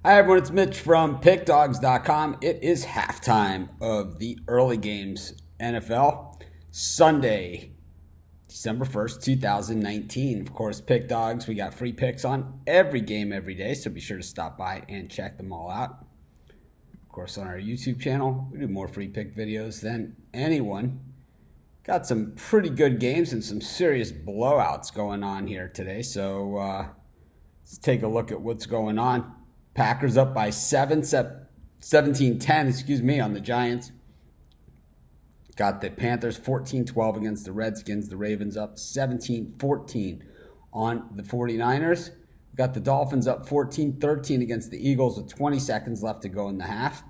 Hi, everyone. It's Mitch from PickDogs.com. It is halftime of the early games NFL, Sunday, December 1st, 2019. Of course, Pick Dogs, we got free picks on every game every day, so be sure to stop by and check them all out. Of course, on our YouTube channel, we do more free pick videos than anyone. Got some pretty good games and some serious blowouts going on here today, so let's take a look at what's going on. Packers up by 17-10, on the Giants. Got the Panthers 14-12 against the Redskins. The Ravens up 17-14 on the 49ers. Got the Dolphins up 14-13 against the Eagles with 20 seconds left to go in the half.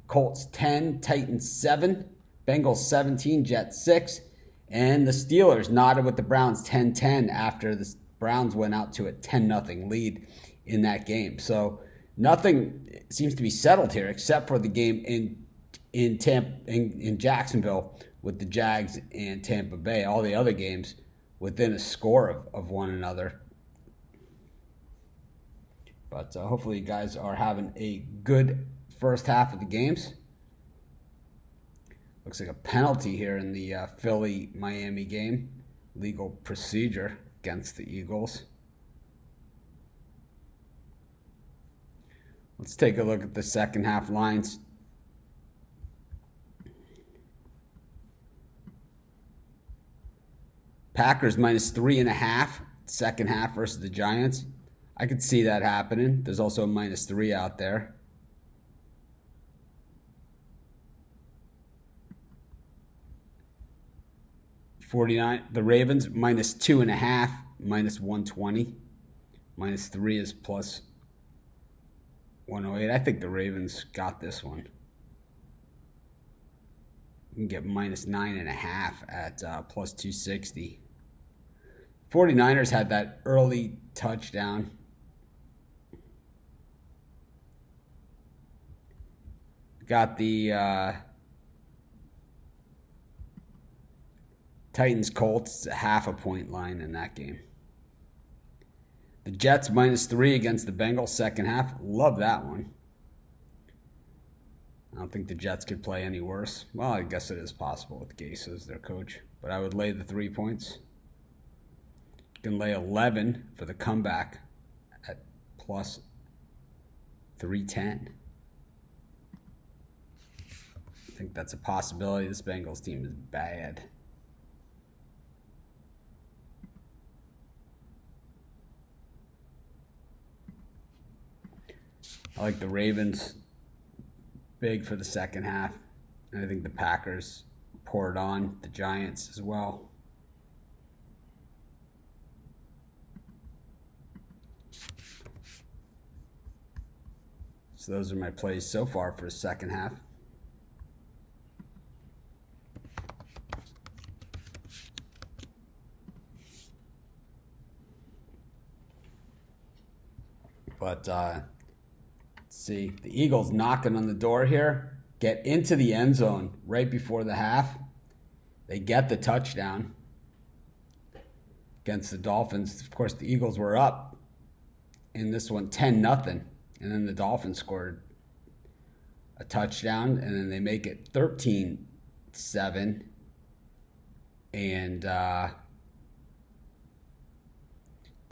Colts 10, Titans 7, Bengals 17, Jets 6. And the Steelers knotted with the Browns 10-10 after the Browns went out to a 10-0 lead in that game. So nothing seems to be settled here except for the game in Jacksonville with the Jags and Tampa Bay. All the other games within a score of one another. But hopefully you guys are having a good first half of the games. Looks like a penalty here in the Philly-Miami game. Legal procedure against the Eagles. Let's take a look at the second half lines. Packers minus 3.5 second half versus the Giants. I could see that happening. There's also a -3 out there. The Ravens minus 2.5, -120. -3 is plus 108. I think the Ravens got this one. You can get -9.5 at plus 260. 49ers had that early touchdown. Got the Titans Colts, a half-a-point line in that game. The Jets -3 against the Bengals second half. Love that one. I don't think the Jets could play any worse. Well, I guess it is possible with Gase as their coach. But I would lay the 3 points. You can lay 11 for the comeback at plus 310. I think that's a possibility. This Bengals team is bad. I like the Ravens big for the second half. And I think the Packers poured on the Giants as well. So those are my plays so far for the second half. But let's see, the Eagles knocking on the door here, get into the end zone right before the half. They get the touchdown against the Dolphins. Of course, the Eagles were up in this one 10-0, and then the Dolphins scored a touchdown, and then they make it 13-7, and the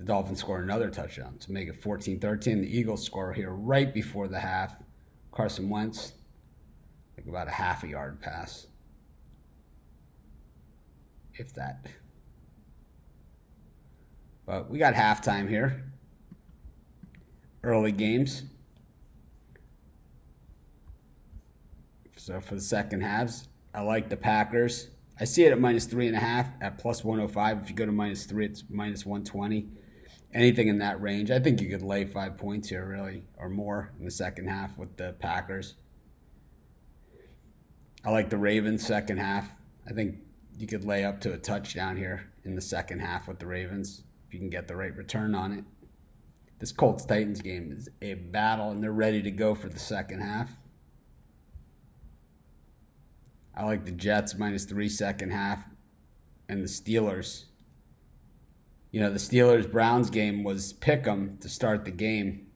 Dolphins score another touchdown to make it 14-13. The Eagles score here right before the half. Carson Wentz, like about a half a yard pass, if that. But we got halftime here. Early games. So for the second halves, I like the Packers. I see it at -3.5 at plus 105. If you go to -3, it's -120. Anything in that range. I think you could lay 5 points here, really, or more in the second half with the Packers. I like the Ravens second half. I think you could lay up to a touchdown here in the second half with the Ravens if you can get the right return on it. This Colts-Titans game is a battle, and they're ready to go for the second half. I like the Jets -3 second half, and the Steelers. You know, the Steelers-Browns game was pick 'em to start the game.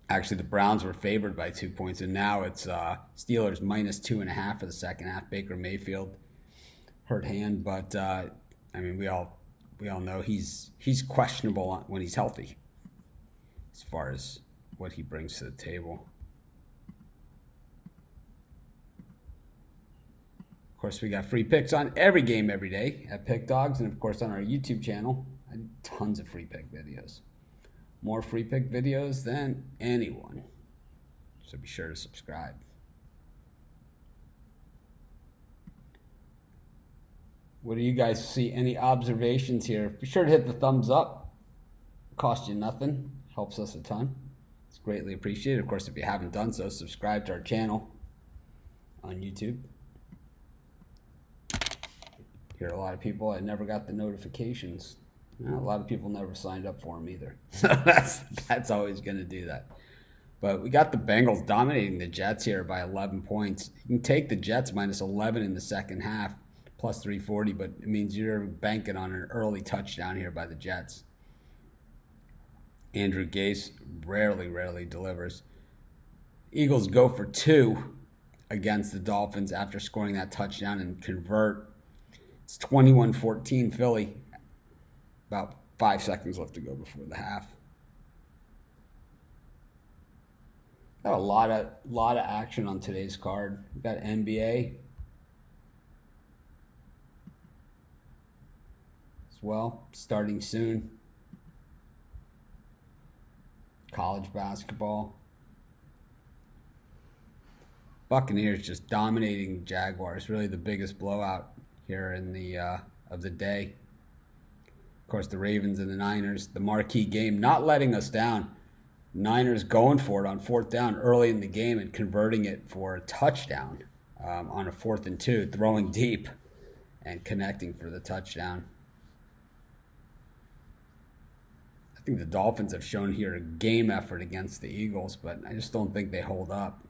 Actually, the Browns were favored by 2 points, and now it's Steelers minus 2.5 for the second half. Baker Mayfield hurt hand, but I mean we all know he's questionable when he's healthy, as far as what he brings to the table. Of course, we got free picks on every game every day at Pick Dogs, and of course on our YouTube channel, tons of free pick videos. More free pick videos than anyone. So be sure to subscribe. What do you guys see? Any observations here? Be sure to hit the thumbs up. Cost you nothing. Helps us a ton. It's greatly appreciated. Of course, if you haven't done so, subscribe to our channel on YouTube. Hear a lot of people that never got the notifications. A lot of people never signed up for them either. So that's always going to do that. But we got the Bengals dominating the Jets here by 11 points. You can take the Jets minus 11 in the second half, plus 340, but it means you're banking on an early touchdown here by the Jets. Andrew Gase rarely delivers. Eagles go for 2 against the Dolphins after scoring that touchdown and convert. It's 21-14 Philly. About 5 seconds left to go before the half. Got a lot of action on today's card. We got NBA as well, starting soon. College basketball. Buccaneers just dominating Jaguars. Really the biggest blowout here in the of the day. Of course, the Ravens and the Niners, the marquee game, not letting us down. Niners going for it on 4th down early in the game and converting it for a touchdown on a 4th and 2, throwing deep and connecting for the touchdown. I think the Dolphins have shown here a game effort against the Eagles, but I just don't think they hold up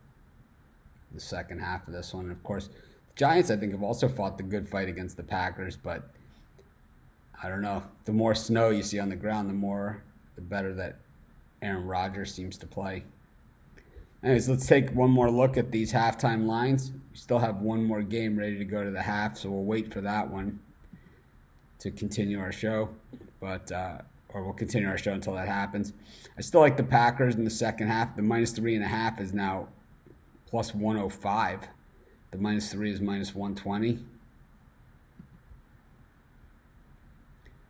the second half of this one. And of course, the Giants, I think, have also fought the good fight against the Packers, but I don't know. The more snow you see on the ground, the better that Aaron Rodgers seems to play. Anyways, let's take one more look at these halftime lines. We still have one more game ready to go to the half, so we'll wait for that one to continue our show. Or we'll continue our show until that happens. I still like the Packers in the second half. The minus 3.5 is now plus 105. The minus 3 is minus 120.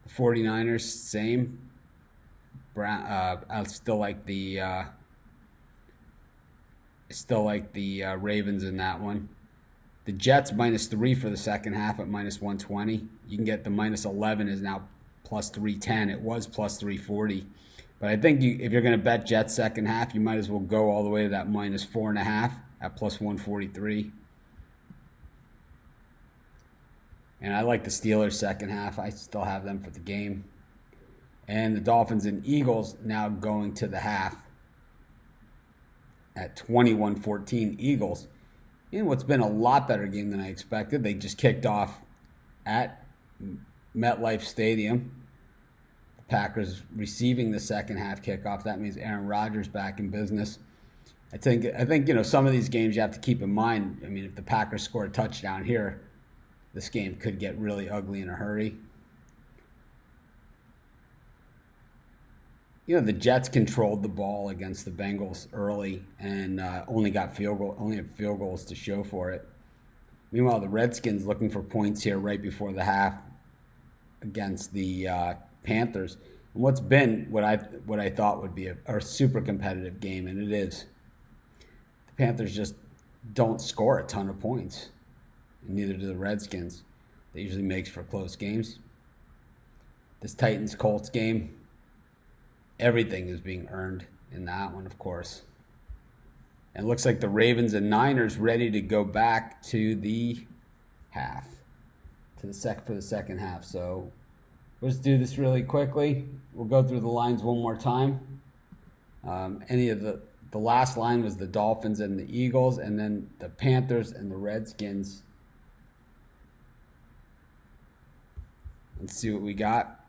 The 49ers, same. I still like the Ravens in that one. The Jets minus 3 for the second half at minus 120. You can get the minus 11 is now plus 310. It was plus 340. But I think if you're going to bet Jets second half, you might as well go all the way to that minus 4.5 at plus 143. And I like the Steelers second half. I still have them for the game. And the Dolphins and Eagles now going to the half at 21-14 Eagles. In what's been a lot better game than I expected. They just kicked off at MetLife Stadium. The Packers receiving the second half kickoff. That means Aaron Rodgers back in business. I think some of these games you have to keep in mind. I mean, if the Packers score a touchdown here, this game could get really ugly in a hurry. The Jets controlled the ball against the Bengals early and only had field goals to show for it. Meanwhile, the Redskins looking for points here right before the half against the Panthers. And what's been what I thought would be a super competitive game, and it is. The Panthers just don't score a ton of points, and neither do the Redskins. That usually makes for close games. This Titans-Colts game, everything is being earned in that one, of course. And it looks like the Ravens and Niners ready to go back to the half, for the second half. So let's do this really quickly. We'll go through the lines one more time. The last line was the Dolphins and the Eagles, and then the Panthers and the Redskins. Let's see what we got.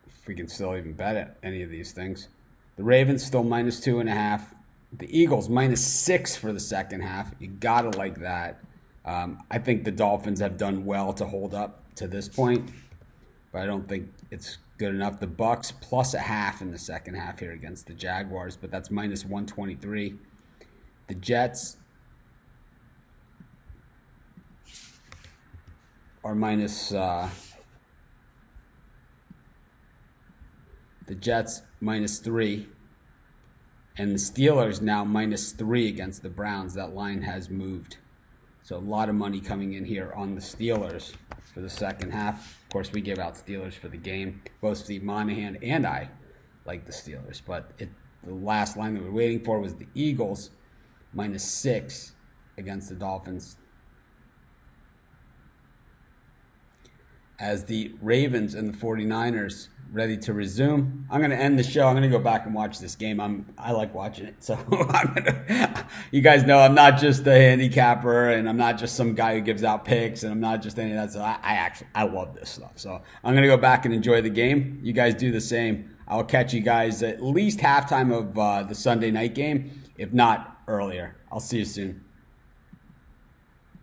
If we can still even bet at any of these things. The Ravens still -2.5. The Eagles -6 for the second half. You gotta like that. I think the Dolphins have done well to hold up to this point, but I don't think it's good enough. The Bucks +0.5 in the second half here against the Jaguars, but that's -123. The Jets are -3, and the Steelers now -3 against the Browns. That line has moved. So a lot of money coming in here on the Steelers for the second half. Of course, we gave out Steelers for the game. Both Steve Monahan and I like the Steelers. But the last line that we were waiting for was the Eagles -6 against the Dolphins. As the Ravens and the 49ers ready to resume. I'm going to end the show. I'm going to go back and watch this game. I like watching it. So you guys know I'm not just a handicapper, and I'm not just some guy who gives out picks, and I'm not just any of that. So I love this stuff. So I'm going to go back and enjoy the game. You guys do the same. I'll catch you guys at least halftime of the Sunday night game, if not earlier. I'll see you soon.